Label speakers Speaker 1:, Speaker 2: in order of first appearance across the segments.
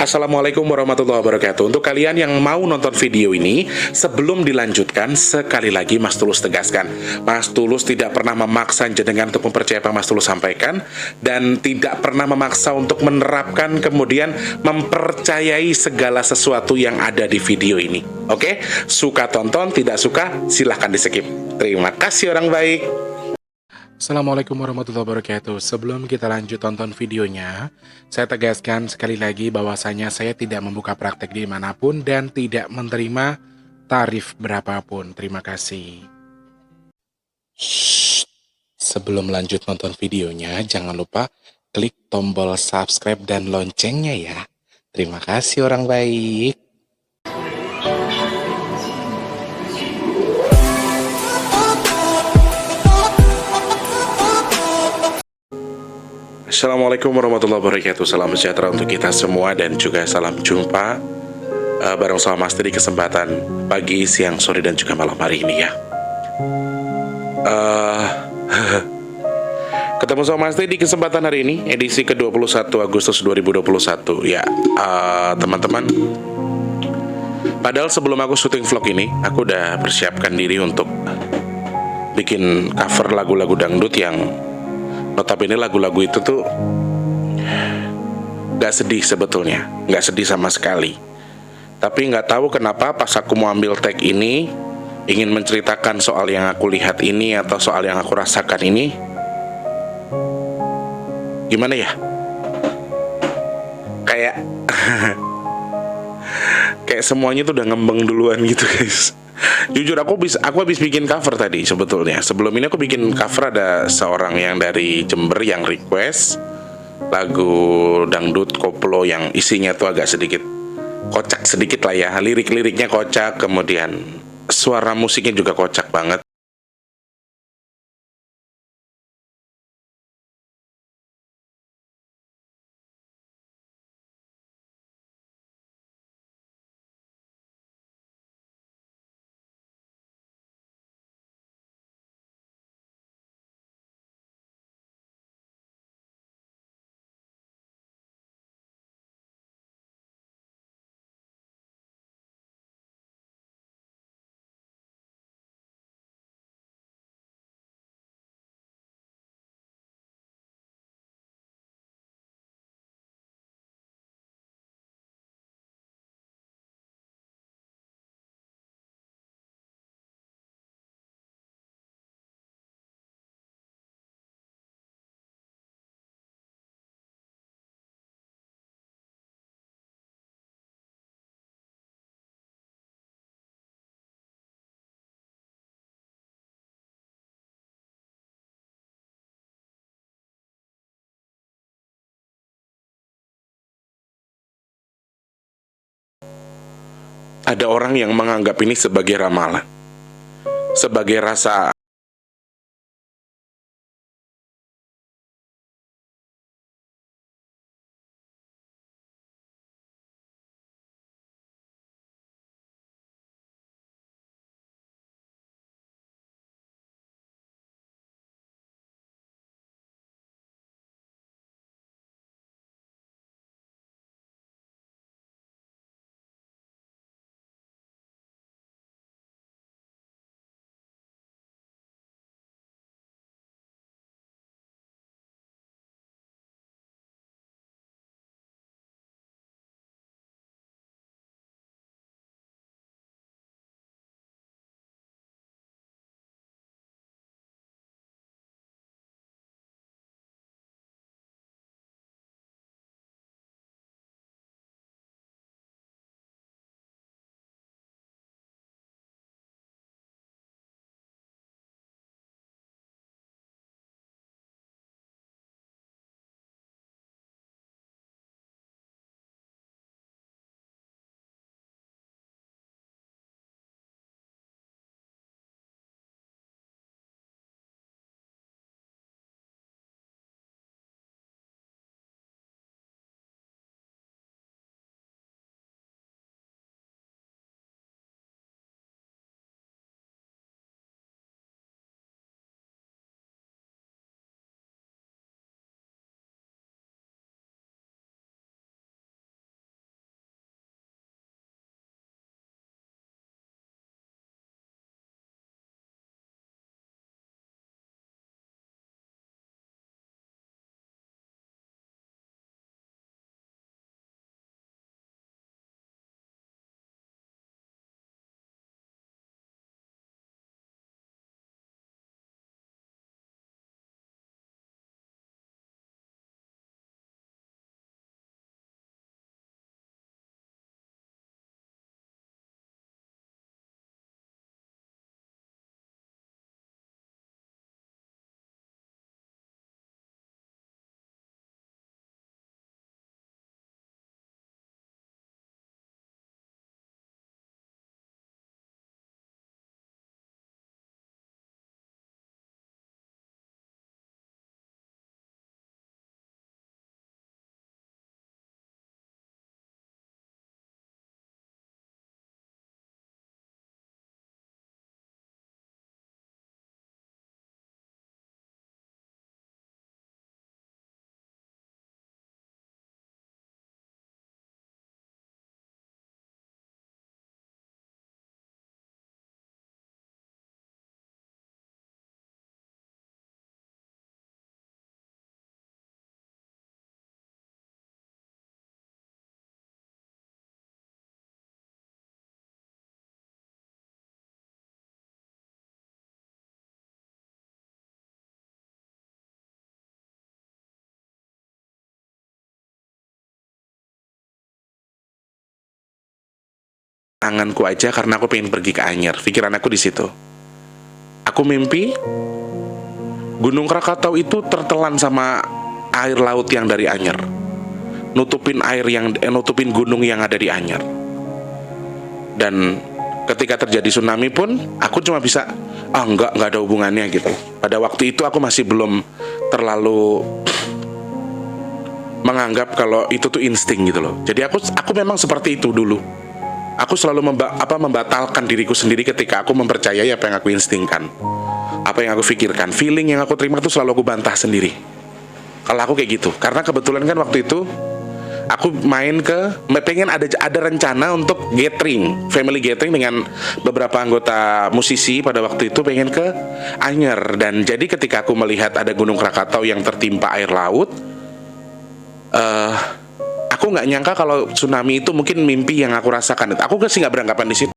Speaker 1: Assalamualaikum warahmatullahi wabarakatuh. Untuk kalian yang mau nonton video ini, sebelum dilanjutkan, sekali lagi Mas Tulus tegaskan, Mas Tulus tidak pernah memaksa jenengan untuk mempercayai apa Mas Tulus sampaikan, dan tidak pernah memaksa untuk menerapkan kemudian mempercayai segala sesuatu yang ada di video ini. Oke? Suka tonton, tidak suka silahkan di skip. Terima kasih orang baik. Assalamualaikum warahmatullahi wabarakatuh. Sebelum kita lanjut tonton videonya, saya tegaskan sekali lagi bahwasanya saya tidak membuka praktek dimanapun dan tidak menerima tarif berapapun. Terima kasih. Shh. Sebelum lanjut nonton videonya, jangan lupa klik tombol subscribe dan loncengnya ya. Terima kasih orang baik. Assalamualaikum warahmatullahi wabarakatuh. Salam sejahtera untuk kita semua dan juga salam jumpa bareng sama Mas di kesempatan pagi, siang, sore dan juga malam hari ini ya. Ketemu sama Mas di kesempatan hari ini edisi ke-21 Agustus 2021 ya. Teman-teman, padahal sebelum aku syuting vlog ini, aku udah persiapkan diri untuk bikin cover lagu-lagu dangdut yang notabene lagu-lagu itu tuh gak sedih sebetulnya, gak sedih sama sekali. Tapi gak tahu kenapa pas aku mau ambil tag ini, ingin menceritakan soal yang aku lihat ini atau soal yang aku rasakan ini, gimana ya? Kayak kayak semuanya tuh udah ngembang duluan gitu guys. Jujur aku habis bikin cover tadi sebetulnya. Sebelum ini aku bikin cover, ada seorang yang dari Jember yang request lagu dangdut koplo yang isinya tuh agak sedikit kocak sedikit lah ya. Lirik-liriknya kocak, kemudian suara musiknya juga kocak banget. Ada orang yang menganggap ini sebagai ramalan, sebagai rasa anganku aja karena aku pengen pergi ke Anyer. Pikiran aku di situ. Aku mimpi Gunung Krakatau itu tertelan sama air laut yang dari Anyer, nutupin gunung yang ada di Anyer. Dan ketika terjadi tsunami pun aku cuma bisa enggak ada hubungannya gitu. Pada waktu itu aku masih belum terlalu menganggap kalau itu tuh insting gitu loh. Jadi aku memang seperti itu dulu. Aku selalu membatalkan diriku sendiri ketika aku mempercayai apa yang aku instingkan, apa yang aku pikirkan, feeling yang aku terima tuh selalu aku bantah sendiri. Kalau aku kayak gitu, karena kebetulan kan waktu itu aku pengen ada rencana untuk family gathering dengan beberapa anggota musisi pada waktu itu, pengen ke Anyer. Dan jadi ketika aku melihat ada Gunung Krakatau yang tertimpa air laut, aku nggak nyangka kalau tsunami itu mungkin mimpi yang aku rasakan. Aku sih nggak beranggapan di situ.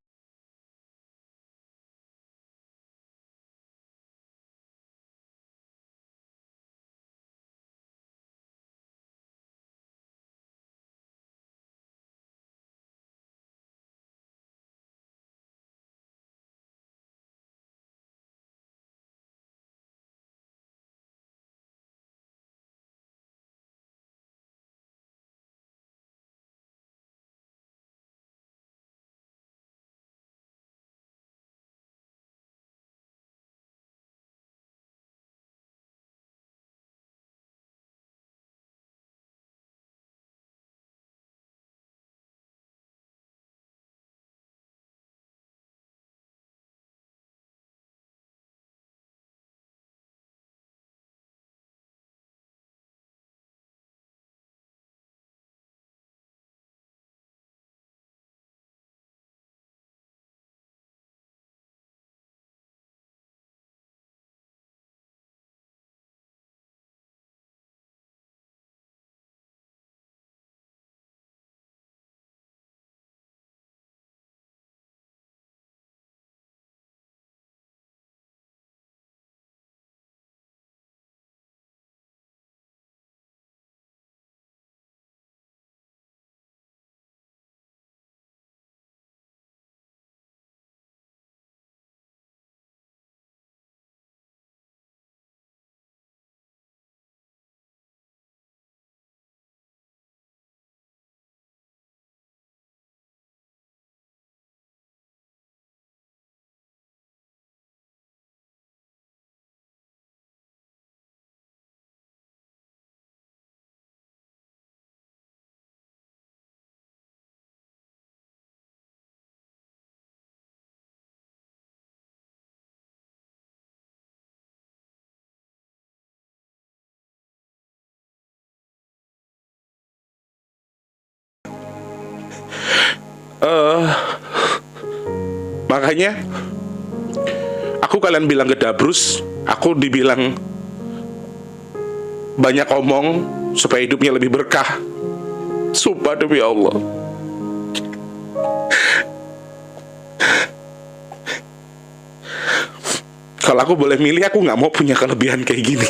Speaker 1: Makanya aku kalian bilang gedabrus, aku dibilang banyak omong supaya hidupnya lebih berkah. Sumpah demi Allah. Kalau aku boleh milih, aku nggak mau punya kelebihan kayak gini.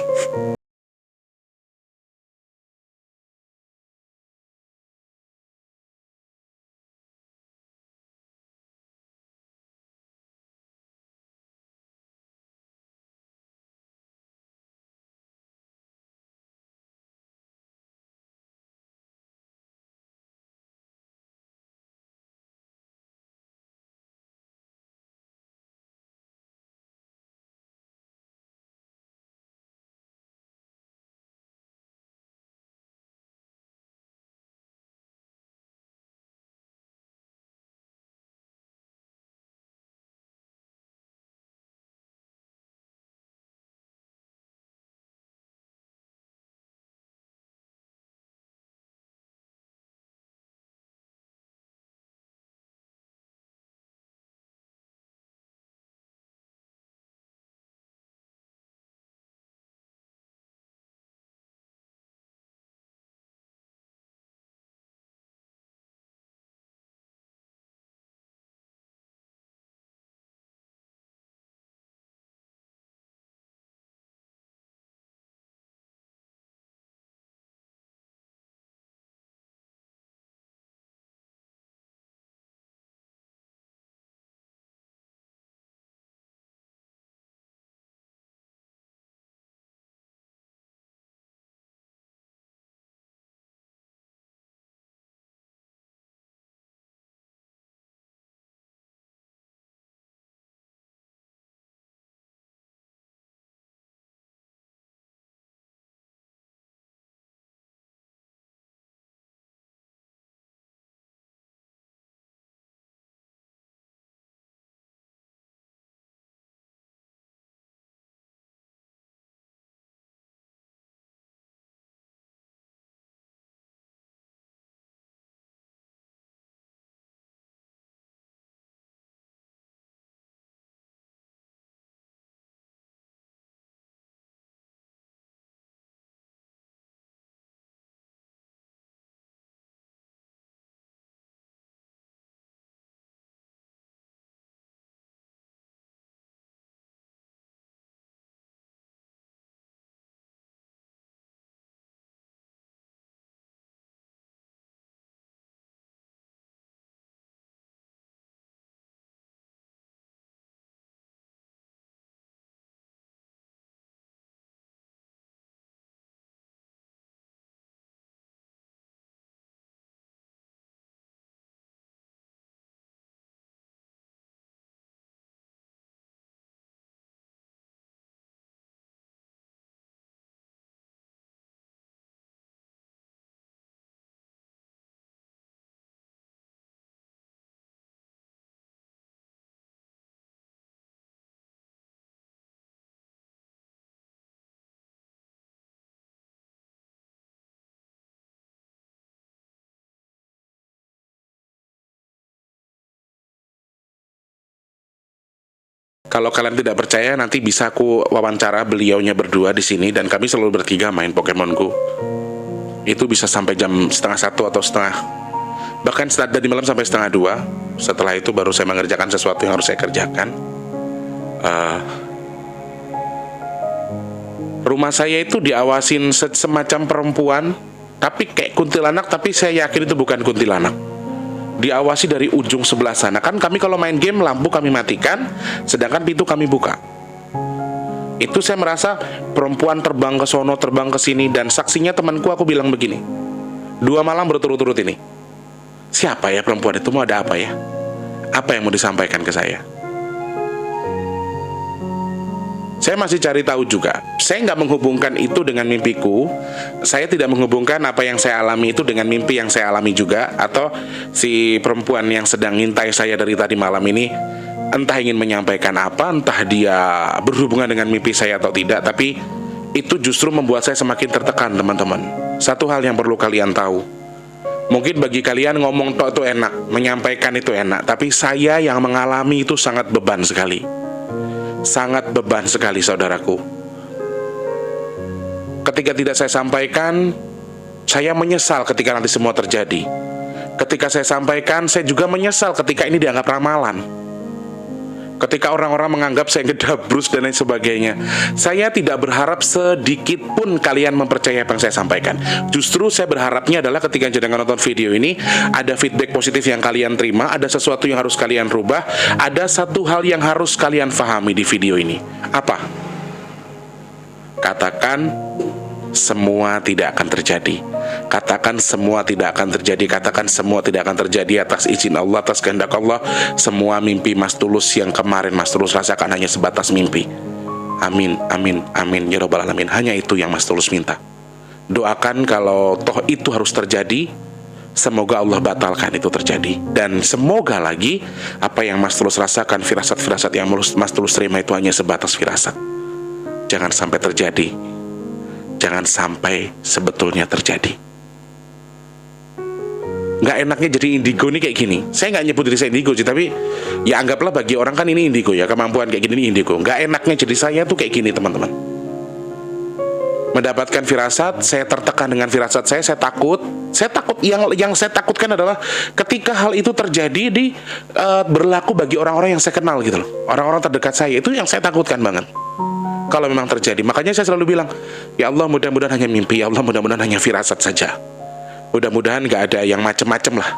Speaker 1: Kalau kalian tidak percaya, nanti bisa aku wawancara beliaunya berdua di sini, dan kami selalu bertiga main Pokemon Go. Itu bisa sampai jam 1:30 atau bahkan start dari malam sampai 1:30. Setelah itu baru saya mengerjakan sesuatu yang harus saya kerjakan. Rumah saya itu diawasin semacam perempuan, tapi kayak kuntilanak, tapi saya yakin itu bukan kuntilanak. Diawasi dari ujung sebelah sana. Kan kami kalau main game, lampu kami matikan, sedangkan pintu kami buka. Itu saya merasa perempuan terbang ke sono, terbang ke sini, dan saksinya temanku. Aku bilang begini, 2 malam berturut-turut ini. Siapa ya perempuan itu, mau ada apa ya? Apa yang mau disampaikan ke saya? Saya masih cari tahu juga. Saya nggak menghubungkan itu dengan mimpiku. Saya tidak menghubungkan apa yang saya alami itu dengan mimpi yang saya alami juga. Atau si perempuan yang sedang ngintai saya dari tadi malam ini, entah ingin menyampaikan apa, entah dia berhubungan dengan mimpi saya atau tidak. Tapi itu justru membuat saya semakin tertekan, teman-teman. Satu hal yang perlu kalian tahu. Mungkin bagi kalian ngomong tok itu enak, menyampaikan itu enak. Tapi saya yang mengalami itu sangat beban sekali. Sangat beban sekali, saudaraku. Ketika tidak saya sampaikan, saya menyesal ketika nanti semua terjadi. Ketika saya sampaikan, saya juga menyesal ketika ini dianggap ramalan. Ketika orang-orang menganggap saya ngedabrus dan lain sebagainya. Saya tidak berharap sedikit pun kalian mempercayai apa yang saya sampaikan. Justru saya berharapnya adalah ketika jenengan nonton video ini, ada feedback positif yang kalian terima, ada sesuatu yang harus kalian rubah, ada satu hal yang harus kalian pahami di video ini. Apa? Katakan semua tidak akan terjadi. Katakan semua tidak akan terjadi. Katakan semua tidak akan terjadi atas izin Allah, atas kehendak Allah. Semua mimpi Mas Tulus yang kemarin Mas Tulus rasakan hanya sebatas mimpi. Amin, amin, amin ya Rabbal Alamin. Hanya itu yang Mas Tulus minta. Doakan kalau toh itu harus terjadi, semoga Allah batalkan itu terjadi. Dan semoga lagi apa yang Mas Tulus rasakan, firasat-firasat yang Mas Tulus terima itu hanya sebatas firasat. Jangan sampai terjadi. Jangan sampai sebetulnya terjadi. Nggak enaknya jadi indigo nih kayak gini. Saya nggak nyebut diri saya indigo sih, tapi ya anggaplah bagi orang kan ini indigo ya, kemampuan kayak gini ini indigo. Nggak enaknya jadi saya tuh kayak gini, teman-teman. Mendapatkan firasat, saya tertekan dengan firasat saya takut. Saya takut, yang saya takutkan adalah ketika hal itu terjadi berlaku bagi orang-orang yang saya kenal gitu loh. Orang-orang terdekat saya, itu yang saya takutkan banget. Kalau memang terjadi, makanya saya selalu bilang, ya Allah mudah-mudahan hanya mimpi, ya Allah mudah-mudahan hanya firasat saja. Mudah-mudahan gak ada yang macem-macem lah.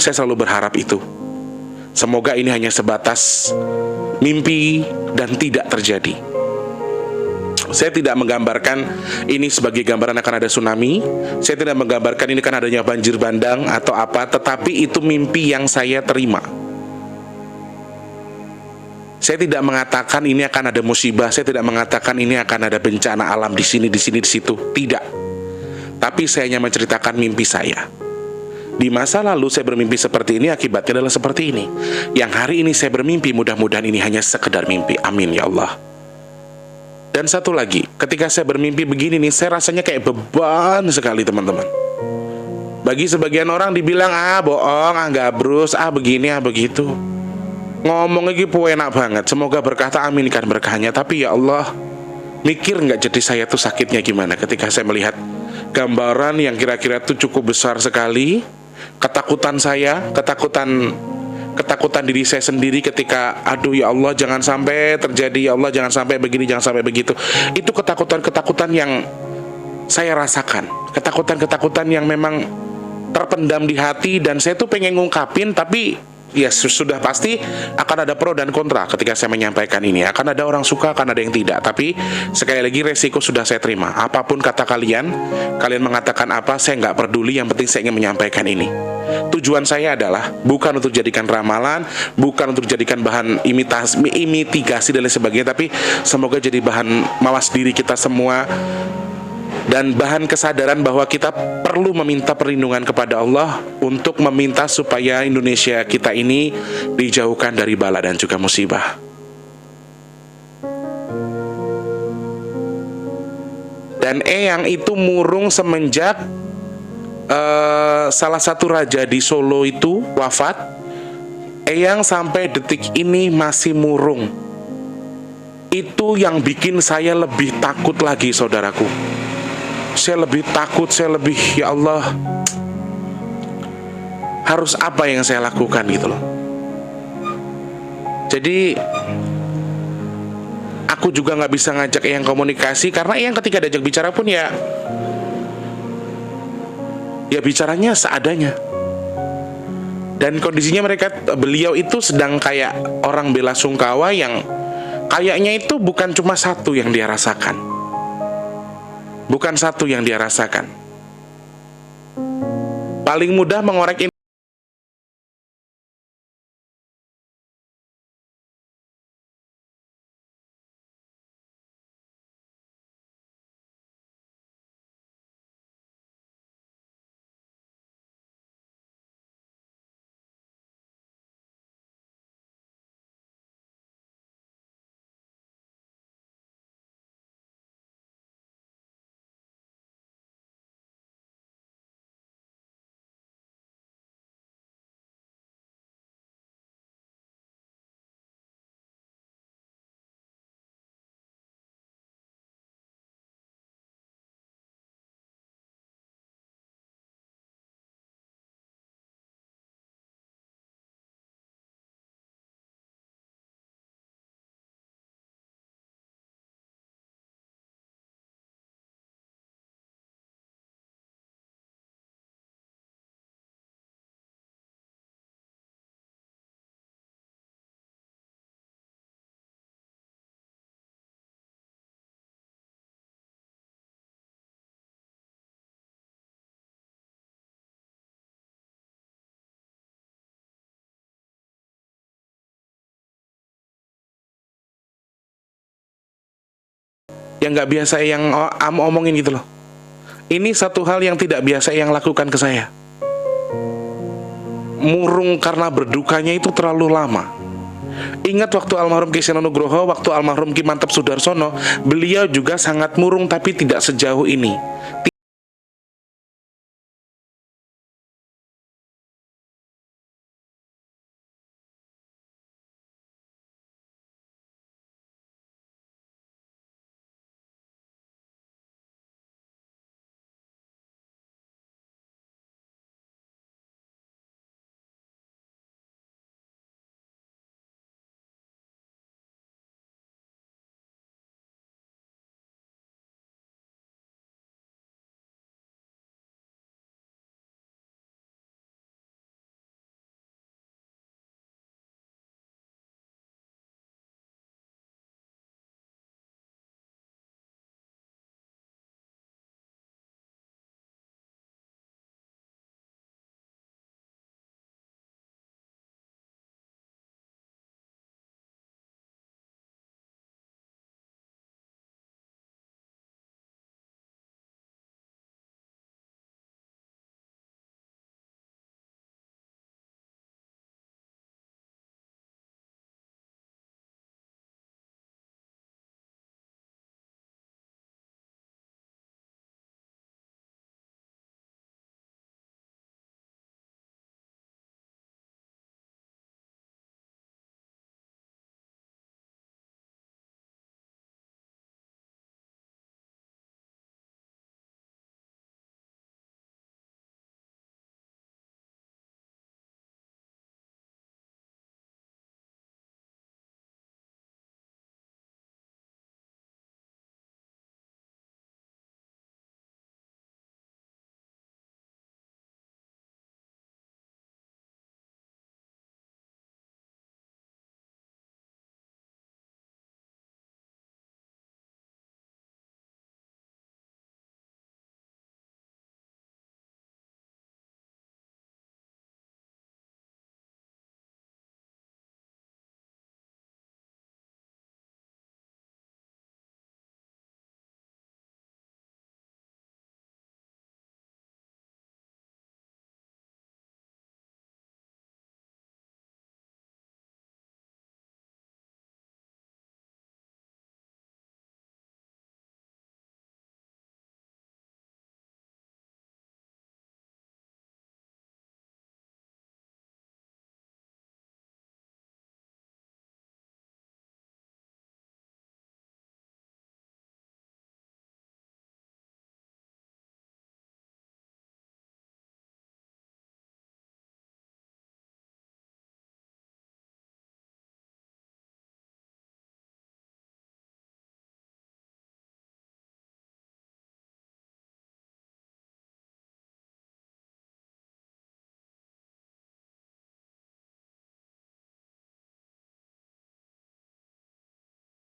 Speaker 1: Saya selalu berharap itu. Semoga ini hanya sebatas mimpi dan tidak terjadi. Saya tidak menggambarkan ini sebagai gambaran akan ada tsunami. Saya tidak menggambarkan ini kan adanya banjir bandang atau apa. Tetapi itu mimpi yang saya terima. Saya tidak mengatakan ini akan ada musibah. Saya tidak mengatakan ini akan ada bencana alam di sini, di situ. Tidak. Tapi saya hanya menceritakan mimpi saya. Di masa lalu saya bermimpi seperti ini, akibatnya adalah seperti ini. Yang hari ini saya bermimpi, mudah-mudahan ini hanya sekedar mimpi. Amin ya Allah. Dan satu lagi, ketika saya bermimpi begini nih, saya rasanya kayak beban sekali, teman-teman. Bagi sebagian orang dibilang, bohong, gabrus, begini, begitu. Ngomong lagi enak banget. Semoga berkata aminkan berkahnya. Tapi ya Allah, mikir nggak jadi saya tuh sakitnya gimana ketika saya melihat gambaran yang kira-kira tuh cukup besar sekali. Ketakutan saya, ketakutan diri saya sendiri ketika aduh ya Allah jangan sampai terjadi, ya Allah jangan sampai begini, jangan sampai begitu. Itu ketakutan yang saya rasakan. Ketakutan yang memang terpendam di hati. Dan saya tuh pengen ngungkapin, tapi ya sudah pasti akan ada pro dan kontra ketika saya menyampaikan ini. Akan ada orang suka, akan ada yang tidak. Tapi sekali lagi resiko sudah saya terima. Apapun kata kalian mengatakan apa, saya nggak peduli. Yang penting saya ingin menyampaikan ini. Tujuan saya adalah bukan untuk jadikan ramalan, bukan untuk jadikan bahan imitigasi dan lain sebagainya, tapi semoga jadi bahan mawas diri kita semua dan bahan kesadaran bahwa kita perlu meminta perlindungan kepada Allah untuk meminta supaya Indonesia kita ini dijauhkan dari bala dan juga musibah. Dan Eyang itu murung semenjak salah satu raja di Solo itu wafat. Eyang sampai detik ini masih murung. Itu yang bikin saya lebih takut lagi, saudaraku. Saya lebih takut, ya Allah, harus apa yang saya lakukan gitu loh. Jadi aku juga nggak bisa ngajak Eyang komunikasi, karena Eyang ketika diajak bicara pun ya bicaranya seadanya. Dan kondisinya beliau itu sedang kayak orang bela sungkawa yang kayaknya itu bukan cuma satu yang dia rasakan. Bukan satu yang dia rasakan. Paling mudah mengorek ini yang nggak biasa yang omongin gitu loh. Ini satu hal yang tidak biasa yang lakukan ke saya. Murung karena berdukanya itu terlalu lama. Ingat waktu almarhum Ki Seno Nugroho, waktu almarhum Ki Mantep Sudarsono, beliau juga sangat murung tapi tidak sejauh ini.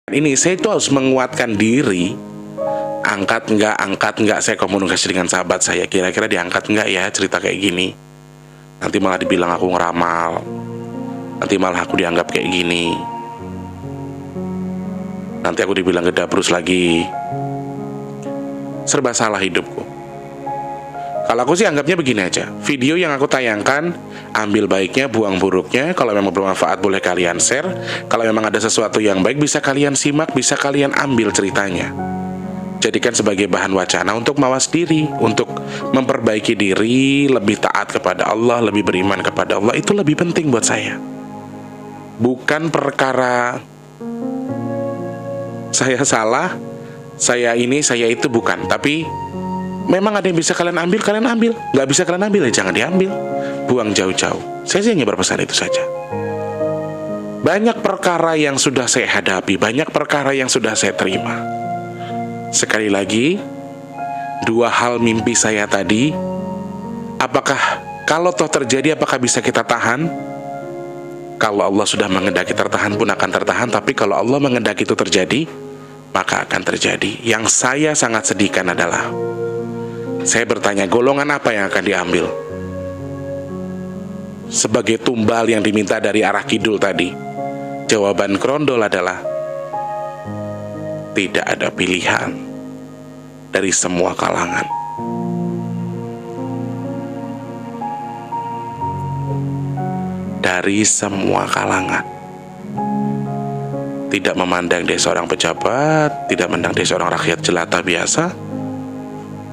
Speaker 1: Ini saya itu harus menguatkan diri. Angkat enggak, saya komunikasi dengan sahabat saya, kira-kira diangkat enggak ya cerita kayak gini. Nanti malah dibilang aku ngeramal, nanti malah aku dianggap kayak gini, nanti aku dibilang gedabrus lagi. Serba salah hidupku. Kalau aku sih anggapnya begini aja, video yang aku tayangkan, ambil baiknya, buang buruknya. Kalau memang bermanfaat boleh kalian share. Kalau memang ada sesuatu yang baik bisa kalian simak, bisa kalian ambil ceritanya. Jadikan sebagai bahan wacana untuk mawas diri, untuk memperbaiki diri, lebih taat kepada Allah, lebih beriman kepada Allah. Itu lebih penting buat saya. Bukan perkara saya salah, saya ini, saya itu, bukan. Tapi memang ada yang bisa kalian ambil, kalian ambil. Nggak bisa kalian ambil, ya jangan diambil. Buang jauh-jauh. Saya hanya berpesan itu saja. Banyak perkara yang sudah saya hadapi, banyak perkara yang sudah saya terima. Sekali lagi, dua hal mimpi saya tadi, apakah kalau toh terjadi, apakah bisa kita tahan? Kalau Allah sudah mengendaki tertahan pun akan tertahan, tapi kalau Allah mengendaki itu terjadi, maka akan terjadi. Yang saya sangat sedihkan adalah, saya bertanya, golongan apa yang akan diambil? Sebagai tumbal yang diminta dari arah kidul tadi, jawaban Krondol adalah tidak ada pilihan dari semua kalangan. Dari semua kalangan. Tidak memandang dia seorang pejabat, tidak memandang dia seorang rakyat jelata biasa,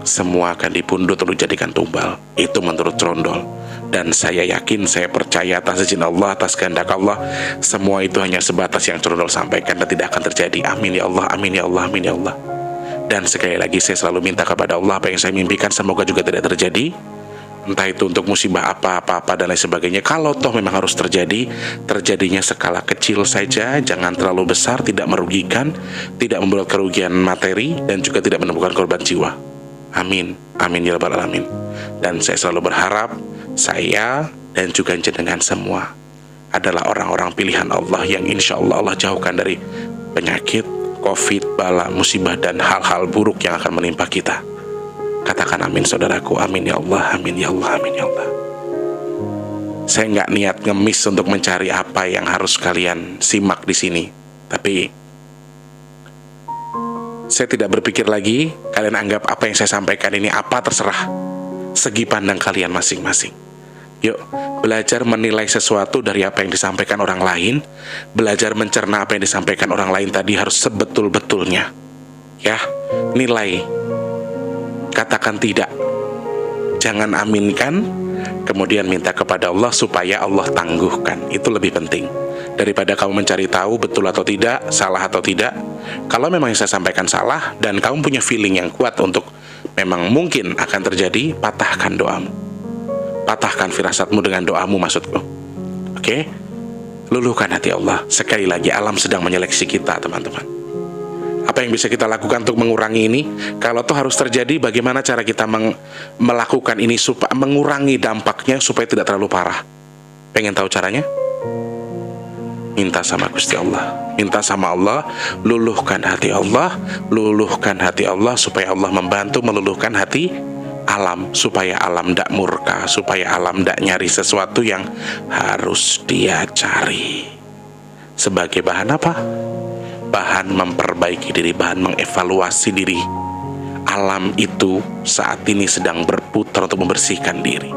Speaker 1: semua akan dipundut untuk dijadikan tumbal. Itu menurut Trondol. Dan saya yakin, saya percaya atas izin Allah, atas kehendak Allah, semua itu hanya sebatas yang Trondol sampaikan dan tidak akan terjadi. Amin ya Allah, amin ya Allah, amin ya Allah. Dan sekali lagi saya selalu minta kepada Allah, apa yang saya mimpikan semoga juga tidak terjadi. Entah itu untuk musibah apa-apa dan lain sebagainya. Kalau toh memang harus terjadi, terjadinya skala kecil saja, jangan terlalu besar, tidak merugikan, tidak membuat kerugian materi, dan juga tidak menimbulkan korban jiwa. Amin, amin ya rabbal alamin. Dan saya selalu berharap saya dan juga jenengan semua adalah orang-orang pilihan Allah yang insya Allah Allah jauhkan dari penyakit, COVID, bala, musibah, dan hal-hal buruk yang akan menimpa kita. Katakan amin saudaraku, amin ya Allah, amin ya Allah, amin ya Allah. Saya nggak niat ngemis untuk mencari apa yang harus kalian simak di sini, tapi saya tidak berpikir lagi, kalian anggap apa yang saya sampaikan ini apa, terserah. Segi pandang kalian masing-masing. Yuk, belajar menilai sesuatu dari apa yang disampaikan orang lain. Belajar mencerna apa yang disampaikan orang lain tadi harus sebetul-betulnya. Ya, nilai. Katakan tidak. Jangan aminkan, kemudian minta kepada Allah supaya Allah tangguhkan. Itu lebih penting. Daripada kamu mencari tahu betul atau tidak, salah atau tidak. Kalau memang yang saya sampaikan salah dan kamu punya feeling yang kuat untuk memang mungkin akan terjadi, patahkan doamu. Patahkan firasatmu dengan doamu, maksudku. Oke? Luluhkan hati Allah. Sekali lagi, alam sedang menyeleksi kita, teman-teman. Apa yang bisa kita lakukan untuk mengurangi ini? Kalau toh harus terjadi, bagaimana cara kita melakukan ini supaya mengurangi dampaknya supaya tidak terlalu parah? Pengen tahu caranya? Minta sama Gusti Allah, minta sama Allah, luluhkan hati Allah, luluhkan hati Allah supaya Allah membantu meluluhkan hati alam, supaya alam tidak murka, supaya alam tidak nyari sesuatu yang harus dia cari. Sebagai bahan apa? Bahan memperbaiki diri, bahan mengevaluasi diri. Alam itu saat ini sedang berputar untuk membersihkan diri.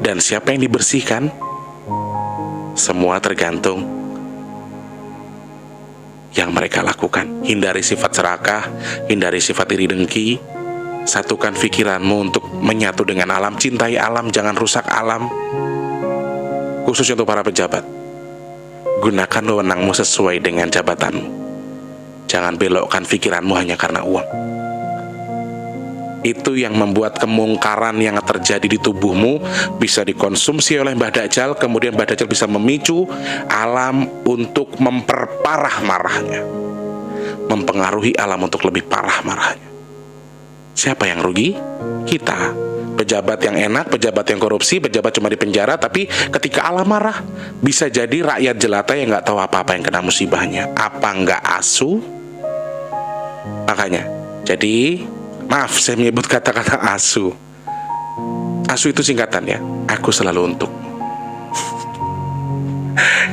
Speaker 1: Dan siapa yang dibersihkan? Semua tergantung yang mereka lakukan. Hindari sifat serakah, hindari sifat iri dengki. Satukan pikiranmu untuk menyatu dengan alam. Cintai alam, jangan rusak alam. Khususnya untuk para pejabat, gunakan wewenangmu sesuai dengan jabatanmu. Jangan belokkan pikiranmu hanya karena uang. Itu yang membuat kemungkaran yang terjadi di tubuhmu bisa dikonsumsi oleh Mbah Dajjal. Kemudian Mbah Dajjal bisa memicu alam untuk memperparah marahnya, mempengaruhi alam untuk lebih parah marahnya. Siapa yang rugi? Kita, pejabat yang enak, pejabat yang korupsi, pejabat cuma di penjara, tapi ketika Allah marah, bisa jadi rakyat jelata yang nggak tahu apa-apa yang kena musibahnya. Apa nggak asu? Makanya, jadi maaf saya menyebut kata-kata asu. Asu itu singkatan ya, aku selalu untuk.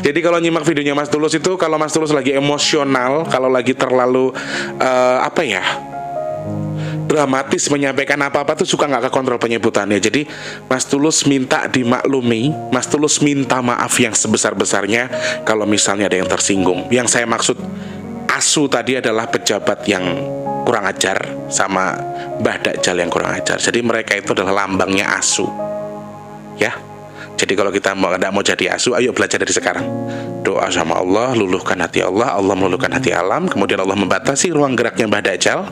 Speaker 1: Jadi kalau nyimak videonya Mas Tulus itu, kalau Mas Tulus lagi emosional, kalau lagi terlalu dramatis menyampaikan apa-apa tuh suka nggak kekontrol penyebutannya. Jadi Mas Tulus minta dimaklumi, Mas Tulus minta maaf yang sebesar-besarnya kalau misalnya ada yang tersinggung. Yang saya maksud asu tadi adalah pejabat yang kurang ajar sama Mbah Dajjal yang kurang ajar. Jadi mereka itu adalah lambangnya asu. Ya. Jadi kalau kita tidak mau jadi asu, ayo belajar dari sekarang. Doa sama Allah, luluhkan hati Allah, Allah meluluhkan hati alam. Kemudian Allah membatasi ruang geraknya Mbah Dajjal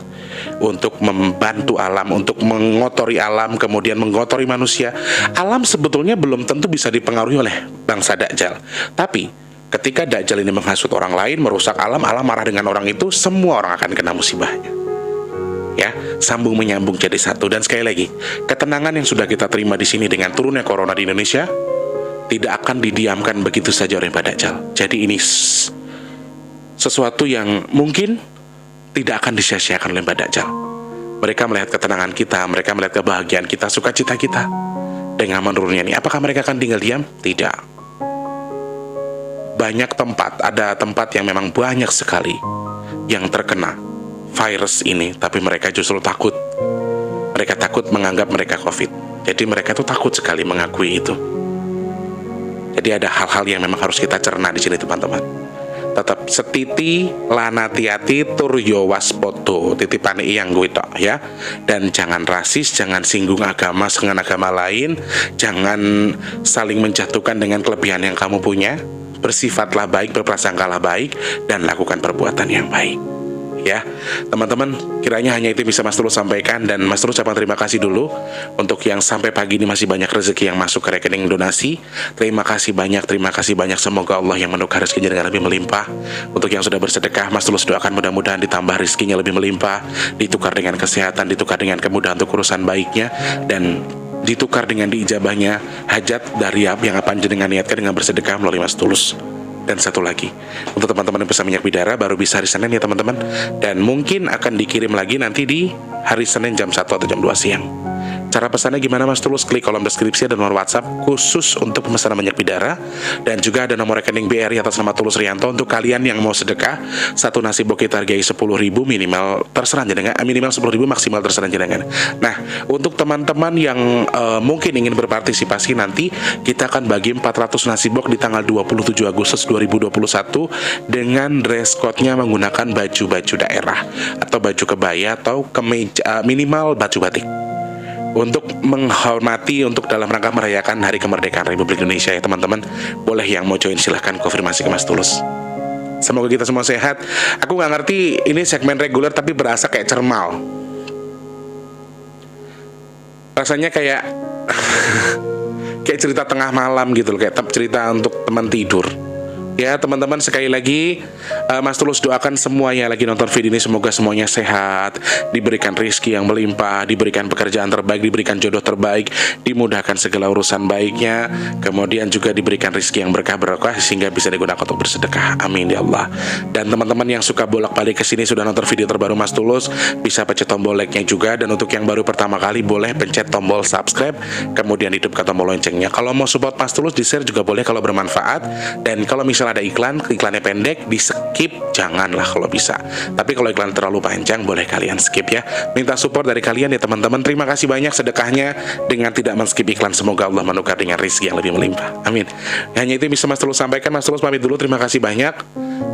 Speaker 1: untuk membantu alam, untuk mengotori alam, kemudian mengotori manusia. Alam sebetulnya belum tentu bisa dipengaruhi oleh bangsa Dajjal. Tapi ketika Dajjal ini menghasut orang lain, merusak alam, alam marah dengan orang itu, semua orang akan kena musibahnya. Ya, sambung menyambung jadi satu. Dan sekali lagi, ketenangan yang sudah kita terima di sini dengan turunnya corona di Indonesia tidak akan didiamkan begitu saja oleh Mbah Dajjal. Jadi ini sesuatu yang mungkin tidak akan disia-siakan oleh Mbah Dajjal. Mereka melihat ketenangan kita, mereka melihat kebahagiaan kita, sukacita kita dengan menurunnya ini. Apakah mereka akan tinggal diam? Tidak. Banyak tempat, ada tempat yang memang banyak sekali yang terkena virus ini, tapi mereka justru takut. Mereka takut menganggap mereka COVID. Jadi mereka tuh takut sekali mengakui itu. Jadi ada hal-hal yang memang harus kita cerna di sini, teman-teman. Tetap setiti lanati-ati tur yo waspodo, titipane yang gue tok ya. Dan jangan rasis, jangan singgung agama dengan agama lain, jangan saling menjatuhkan dengan kelebihan yang kamu punya. Bersifatlah baik, berprasangkalah baik, dan lakukan perbuatan yang baik. Ya, teman-teman, kiranya hanya itu bisa Mas Tulus sampaikan. Dan Mas Tulus ucapkan terima kasih dulu untuk yang sampai pagi ini masih banyak rezeki yang masuk ke rekening donasi. Terima kasih banyak, semoga Allah yang menukar rezekinya dengan lebih melimpah. Untuk yang sudah bersedekah, Mas Tulus doakan mudah-mudahan ditambah rezekinya lebih melimpah, ditukar dengan kesehatan, ditukar dengan kemudahan untuk urusan baiknya, dan ditukar dengan diijabahnya hajat dari yang apa jenengan niatkan dengan bersedekah melalui Mas Tulus. Dan satu lagi, untuk teman-teman yang pesan minyak bidara baru bisa hari Senin ya teman-teman. Dan mungkin akan dikirim lagi nanti di hari Senin jam 1 atau jam 2 siang. Cara pesannya gimana Mas Tulus? Klik kolom deskripsi, ada nomor WhatsApp khusus untuk pemesanan minyak bidara. Dan juga ada nomor rekening BRI atas nama Tulus Rianto untuk kalian yang mau sedekah. Satu nasi bok kita hargai 10.000 minimal, terserah jenengan, minimal 10.000 maksimal terserah jenengan. Nah, untuk teman-teman yang mungkin ingin berpartisipasi, nanti kita akan bagi 400 nasi bok di tanggal 27 Agustus 2021 dengan dress code-nya menggunakan baju-baju daerah atau baju kebaya atau kemeja, minimal baju batik, untuk menghormati, untuk dalam rangka merayakan Hari Kemerdekaan Republik Indonesia ya teman-teman. Boleh yang mau join silahkan konfirmasi ke Mas Tulus. Semoga kita semua sehat. Aku nggak ngerti, ini segmen reguler tapi berasa kayak cermal. Rasanya kayak kayak cerita tengah malam gitu loh, kayak cerita untuk teman tidur. Ya teman-teman, sekali lagi Mas Tulus doakan semua yang lagi nonton video ini, semoga semuanya sehat, diberikan rezeki yang melimpah, diberikan pekerjaan terbaik, diberikan jodoh terbaik, dimudahkan segala urusan baiknya, kemudian juga diberikan rezeki yang berkah sehingga bisa digunakan untuk bersedekah. Amin ya Allah. Dan teman-teman yang suka bolak-balik ke sini sudah nonton video terbaru Mas Tulus, bisa pencet tombol like-nya juga. Dan untuk yang baru pertama kali boleh pencet tombol subscribe, kemudian hidupkan tombol loncengnya. Kalau mau support Mas Tulus, di-share juga boleh kalau bermanfaat. Dan kalau misalnya ada iklannya pendek, di skip janganlah kalau bisa. Tapi kalau iklan terlalu panjang boleh kalian skip ya. Minta support dari kalian ya teman-teman. Terima kasih banyak sedekahnya dengan tidak men-skip iklan. Semoga Allah menukar dengan rezeki yang lebih melimpah. Amin. Hanya itu yang bisa Mas Tulus sampaikan. Mas Tulus pamit dulu. Terima kasih banyak.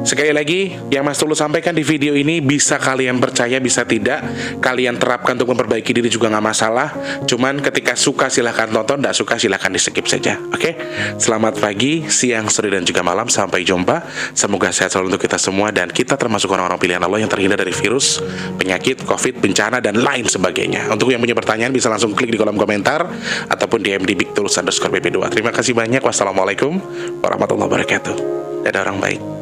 Speaker 1: Sekali lagi, yang Mas Tulus sampaikan di video ini bisa kalian percaya, bisa tidak, kalian terapkan untuk memperbaiki diri juga nggak masalah. Cuman ketika suka silahkan tonton, tidak suka silahkan di skip saja. Oke? Selamat pagi, siang, sore, dan juga malam. Sampai jumpa. Semoga sehat selalu untuk kita semua, dan kita termasuk orang-orang pilihan Allah yang terhindar dari virus, penyakit, COVID, bencana, dan lain sebagainya. Untuk yang punya pertanyaan bisa langsung klik di kolom komentar ataupun DM di @bigtulus_pp2. Terima kasih banyak. Wassalamualaikum warahmatullahi wabarakatuh. Dadah orang baik.